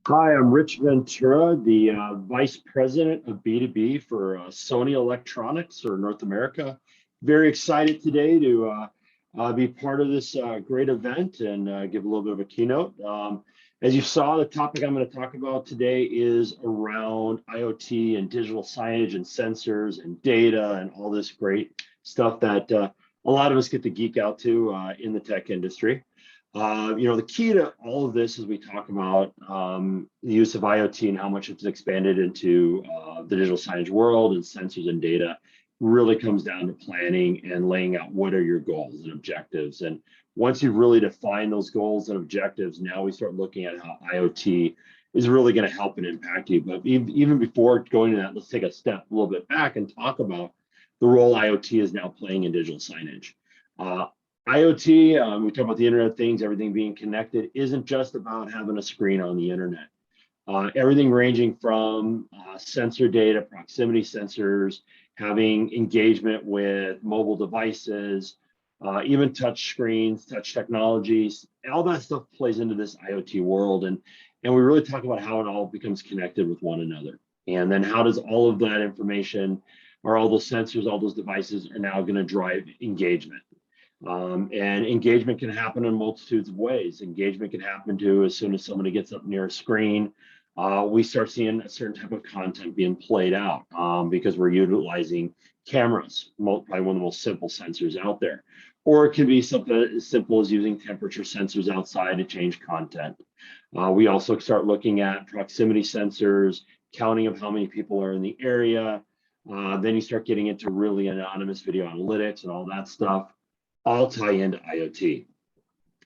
Hi, I'm Rich Ventura, the Vice President of B2B for Sony Electronics or North America. Very excited today to be part of this great event and give a little bit of a keynote. As you saw, the topic I'm going to talk about today is around IoT and digital signage and sensors and data and all this great stuff that a lot of us get to geek out to in the tech industry. The key to all of this as we talk about the use of IoT and how much it's expanded into the digital signage world and sensors and data really comes down to planning and laying out what are your goals and objectives. And once you've really defined those goals and objectives, now we start looking at how IoT is really going to help and impact you. But even before going to that, let's take a step a little bit back and talk about the role IoT is now playing in digital signage. IoT, we talk about the Internet of Things, everything being connected, isn't just about having a screen on the internet. Everything ranging from sensor data, proximity sensors, having engagement with mobile devices, even touch screens, touch technologies, all that stuff plays into this IoT world. And we really talk about how it all becomes connected with one another. And then how does all of that information or all those sensors, all those devices are now going to drive engagement. And engagement can happen in multitudes of ways. Engagement can happen to as soon as somebody gets up near a screen, we start seeing a certain type of content being played out because we're utilizing cameras, probably one of the most simple sensors out there. Or it can be something as simple as using temperature sensors outside to change content. We also start looking at proximity sensors, counting of how many people are in the area. Then you start getting into really anonymous video analytics and all that stuff. All tie into IoT.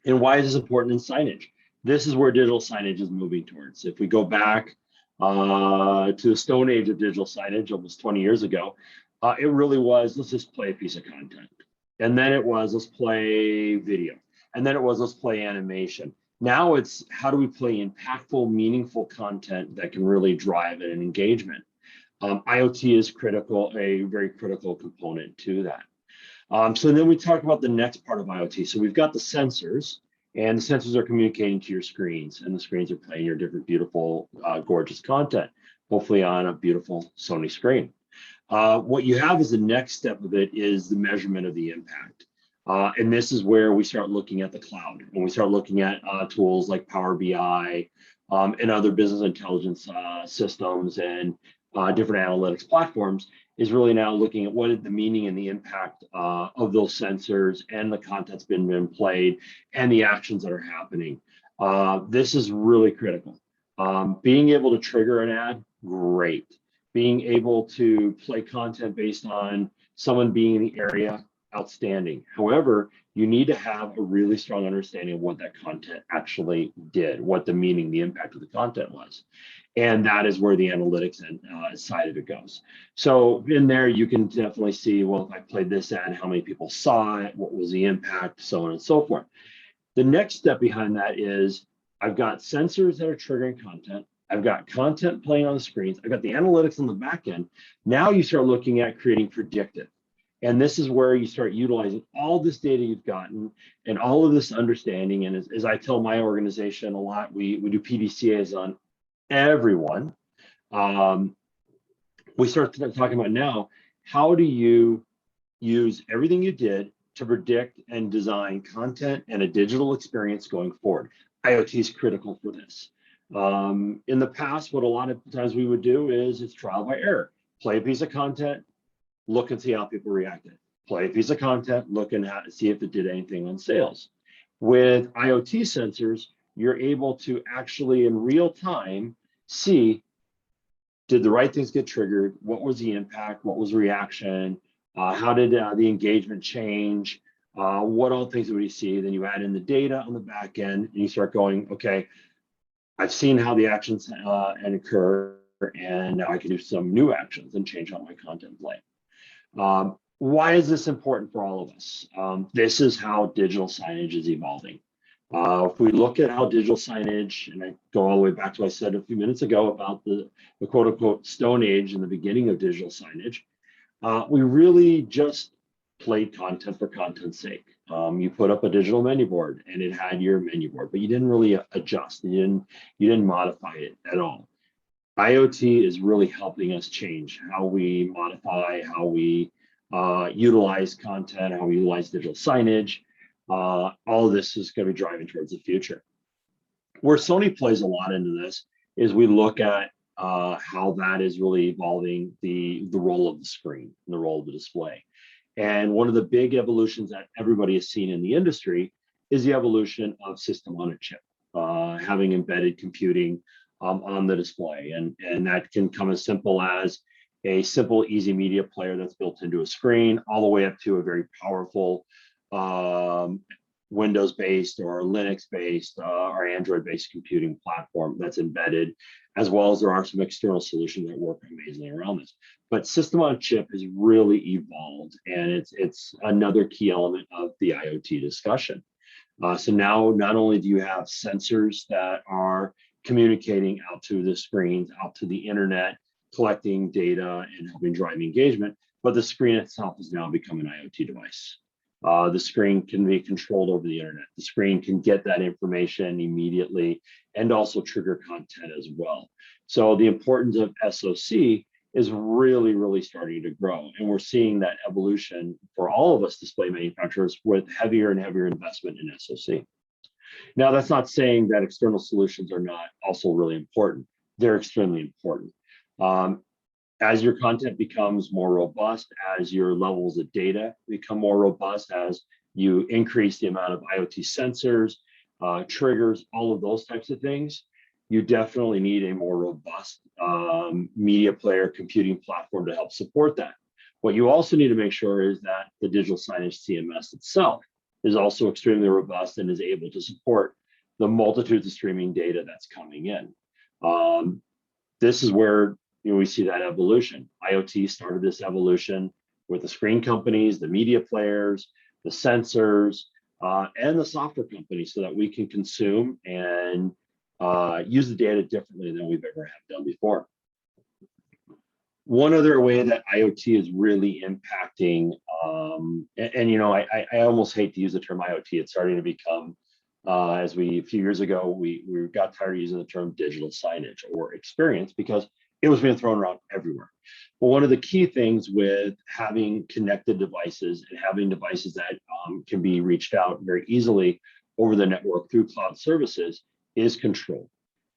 And why is this important in signage? This is where digital signage is moving towards. If we go back to the stone age of digital signage, almost 20 years ago, it really was, let's just play a piece of content. And then it was, let's play video. And then it was, let's play animation. Now it's, how do we play impactful, meaningful content that can really drive an engagement? IoT is critical, a very critical component to that. So then we talk about the next part of IoT. So we've got the sensors, and the sensors are communicating to your screens, and the screens are playing your different, beautiful, gorgeous content, hopefully on a beautiful Sony screen. What you have as the next step of it is the measurement of the impact. And this is where we start looking at the cloud, and we start looking at tools like Power BI and other business intelligence systems and different analytics platforms, is really now looking at what is the meaning and the impact of those sensors and the content's been played and the actions that are happening. This is really critical. Being able to trigger an ad, great. Being able to play content based on someone being in the area, outstanding. However, you need to have a really strong understanding of what that content actually did, what the meaning, the impact of the content was. And that is where the analytics and side of it goes. So in there, you can definitely see, well, if I played this ad, how many people saw it, what was the impact, so on and so forth. The next step behind that is I've got sensors that are triggering content. I've got content playing on the screens. I've got the analytics on the back end. Now you start looking at creating predictive. And this is where you start utilizing all this data you've gotten and all of this understanding. And as I tell my organization a lot, we do PDCAs on everyone. We start talking about now, how do you use everything you did to predict and design content and a digital experience going forward? IoT is critical for this. In the past, what a lot of times we would do is it's trial by error. Play a piece of content, look and see how people reacted. Play a piece of content, look and see if it did anything on sales. With IoT sensors, you're able to actually in real time see, did the right things get triggered? What was the impact? What was the reaction? How did the engagement change? What all things do we see? Then you add in the data on the back end and you start going, okay, I've seen how the actions occur, and now I can do some new actions and change how my content play. Why is this important for all of us? This is how digital signage is evolving. If we look at how digital signage, and I go all the way back to what I said a few minutes ago about the quote unquote stone age in the beginning of digital signage, we really just played content for content's sake. You put up a digital menu board and it had your menu board, but you didn't really adjust. You didn't modify it at all. IoT is really helping us change how we modify, how we utilize content, how we utilize digital signage. All of this is going to be driving towards the future. Where Sony plays a lot into this is we look at how that is really evolving the role of the screen, the role of the display. And one of the big evolutions that everybody has seen in the industry is the evolution of system on a chip, having embedded computing on the display. And that can come as simple as a simple, easy media player that's built into a screen, all the way up to a very powerful Windows-based or Linux-based or Android-based computing platform that's embedded, as well as there are some external solutions that work amazingly around this. But system on chip has really evolved, and it's another key element of the IoT discussion. So now, not only do you have sensors that are communicating out to the screens, out to the internet, collecting data and helping drive engagement, but the screen itself has now become an IoT device. The screen can be controlled over the internet. The screen can get that information immediately and also trigger content as well. So the importance of SoC is really, really starting to grow. And we're seeing that evolution for all of us display manufacturers with heavier and heavier investment in SoC. Now, that's not saying that external solutions are not also really important. They're extremely important. As your content becomes more robust, as your levels of data become more robust, as you increase the amount of IoT sensors, triggers, all of those types of things, you definitely need a more robust media player computing platform to help support that. What you also need to make sure is that the digital signage CMS itself is also extremely robust and is able to support the multitudes of streaming data that's coming in. This is where we see that evolution. IoT started this evolution with the screen companies, the media players, the sensors, and the software companies, so that we can consume and use the data differently than we've ever have done before. One other way that IoT is really impacting, I almost hate to use the term IoT. It's starting to become, a few years ago, we got tired of using the term digital signage or experience because it was being thrown around everywhere. But one of the key things with having connected devices and having devices that can be reached out very easily over the network through cloud services is control.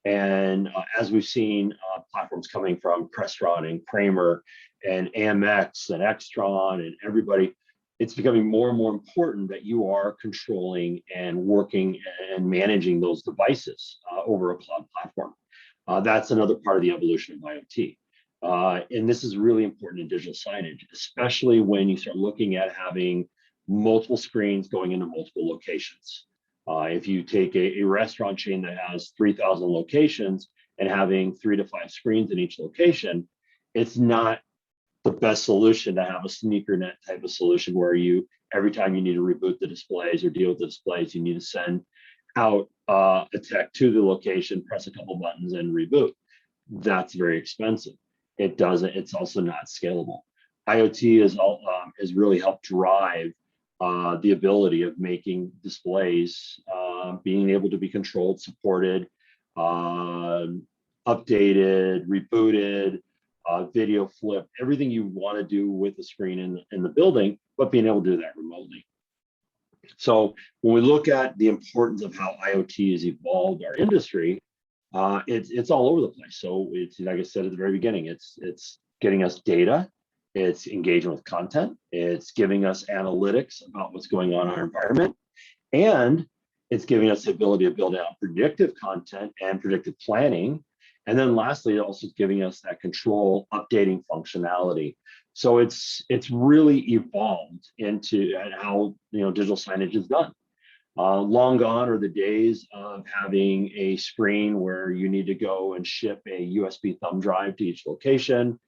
And as we've seen platforms coming from Crestron and Kramer and AMX and Extron and everybody, it's becoming more and more important that you are controlling and working and managing those devices over a cloud platform. That's another part of the evolution of IoT. And this is really important in digital signage, especially when you start looking at having multiple screens going into multiple locations. If you take a restaurant chain that has 3,000 locations and having 3 to 5 screens in each location, it's not the best solution to have a sneaker net type of solution where every time you need to reboot the displays or deal with the displays, you need to send out a tech to the location, press a couple buttons and reboot. That's very expensive. It's also not scalable. IoT has really helped drive the ability of making displays, being able to be controlled, supported, updated, rebooted, video flip, everything you want to do with the screen in the building, but being able to do that remotely. So when we look at the importance of how IoT has evolved our industry, it's all over the place. So it's, like I said at the very beginning, it's getting us data, it's engaging with content, it's giving us analytics about what's going on in our environment, and it's giving us the ability to build out predictive content and predictive planning. And then lastly, also giving us that control updating functionality. So it's really evolved into how digital signage is done. Long gone are the days of having a screen where you need to go and ship a USB thumb drive to each location,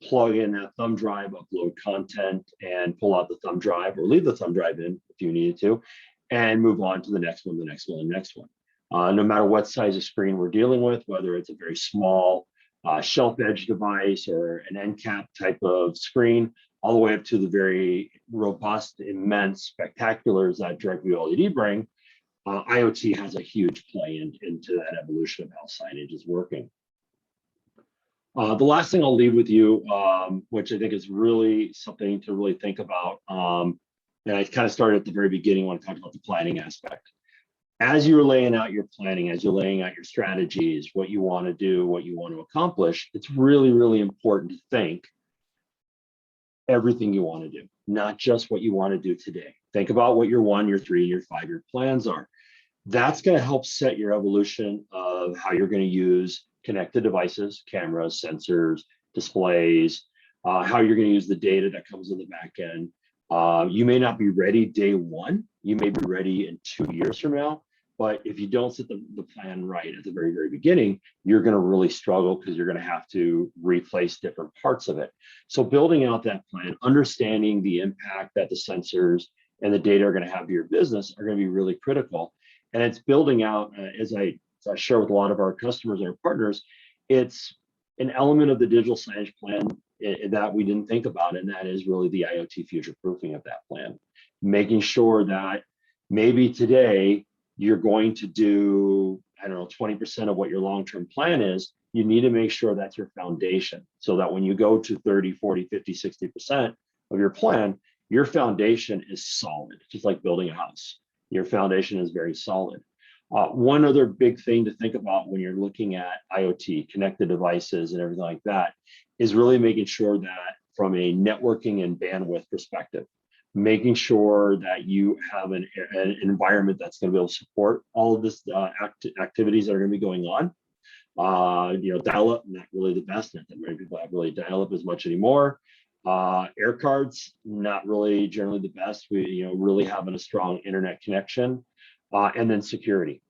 plug in that thumb drive, upload content, and pull out the thumb drive or leave the thumb drive in if you needed to, and move on to the next one, the next one, the next one. No matter what size of screen we're dealing with, whether it's a very small shelf edge device or an end cap type of screen, all the way up to the very robust, immense, spectaculars that direct view LED bring, IoT has a huge play into that evolution of how signage is working. The last thing I'll leave with you, which I think is really something to really think about, and I kind of started at the very beginning when I talked about the planning aspect. As you're laying out your planning, as you're laying out your strategies, what you want to do, what you want to accomplish, it's really, really important to think everything you want to do, not just what you want to do today. Think about what your 1, your 3, your 5-year plans are. That's going to help set your evolution of how you're going to use connected devices, cameras, sensors, displays, how you're going to use the data that comes in the back end. You may not be ready day one. You may be ready in 2 years from now. But if you don't set the plan right at the very, very beginning, you're going to really struggle because you're going to have to replace different parts of it. So building out that plan, understanding the impact that the sensors and the data are going to have to your business are going to be really critical. And it's building out, as I share with a lot of our customers and our partners, it's an element of the digital signage plan that we didn't think about, and that is really the IoT future proofing of that plan. Making sure that maybe today you're going to do, I don't know, 20% of what your long-term plan is. You need to make sure that's your foundation so that when you go to 30, 40, 50, 60% of your plan, your foundation is solid, just like building a house. Your foundation is very solid. One other big thing to think about when you're looking at IoT, connected devices and everything like that, is really making sure that from a networking and bandwidth perspective, making sure that you have an environment that's going to be able to support all of this activities that are going to be going on. Dial-up, not really the best. Not that many people have really dial-up as much anymore. Air cards, not really generally the best. We, really having a strong internet connection, and then security.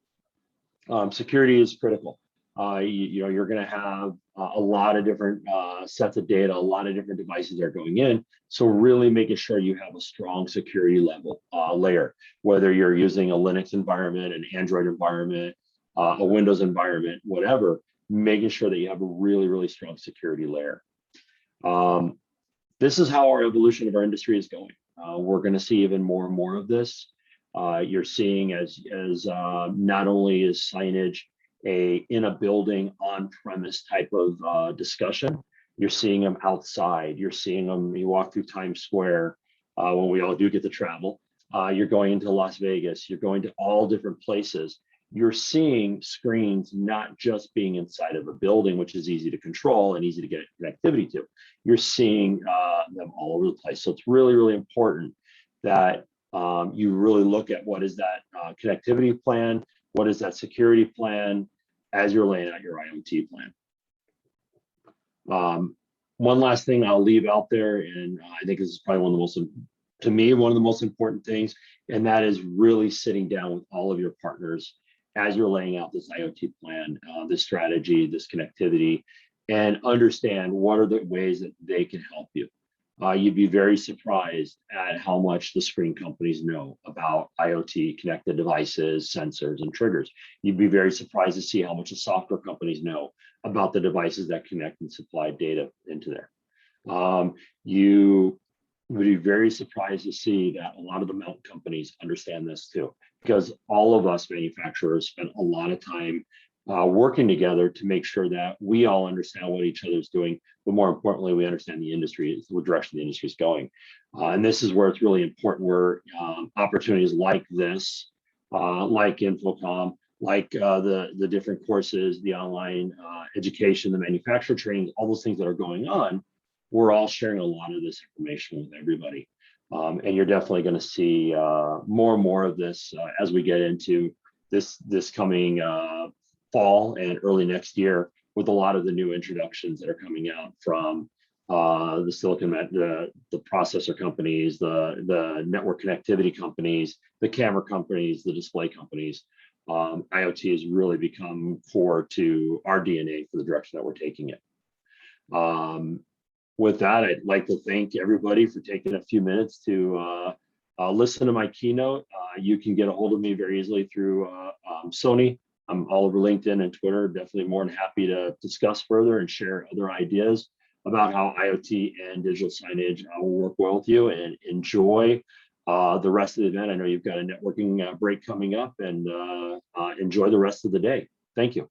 Security is critical. You're going to have a lot of different sets of data, a lot of different devices that are going in. So really making sure you have a strong security level layer, whether you're using a Linux environment, an Android environment, a Windows environment, whatever, making sure that you have a really, really strong security layer. This is how our evolution of our industry is going. We're going to see even more and more of this. You're seeing as not only is signage in a building on-premise type of discussion, you're seeing them outside. You're seeing them, you walk through Times Square when we all do get to travel. You're going into Las Vegas. You're going to all different places. You're seeing screens not just being inside of a building, which is easy to control and easy to get connectivity to. You're seeing them all over the place. So it's really, really important that you really look at what is that connectivity plan, what is that security plan as you're laying out your IoT plan. One last thing I'll leave out there, and I think this is probably one of the most important things, and that is really sitting down with all of your partners as you're laying out this IoT plan, this strategy, this connectivity, and understand what are the ways that they can help you. You'd be very surprised at how much the screen companies know about IoT, connected devices, sensors, and triggers. You'd be very surprised to see how much the software companies know about the devices that connect and supply data into there. You would be very surprised to see that a lot of the mount companies understand this too, because all of us manufacturers spend a lot of time working together to make sure that we all understand what each other's doing, but more importantly, we understand the industry, the direction the industry is going. And this is where it's really important, where opportunities like this, like Infocom, like the different courses, the online education, the manufacturer training, all those things that are going on, we're all sharing a lot of this information with everybody. And you're definitely going to see more and more of this as we get into this coming fall and early next year, with a lot of the new introductions that are coming out from the the processor companies, the network connectivity companies, the camera companies, the display companies. IoT has really become core to our DNA for the direction that we're taking it. With that, I'd like to thank everybody for taking a few minutes to listen to my keynote. You can get a hold of me very easily through Sony. I'm all over LinkedIn and Twitter. Definitely more than happy to discuss further and share other ideas. about how IoT and digital signage will work well with you, and enjoy the rest of the event. I know you've got a networking break coming up, and enjoy the rest of the day. Thank you.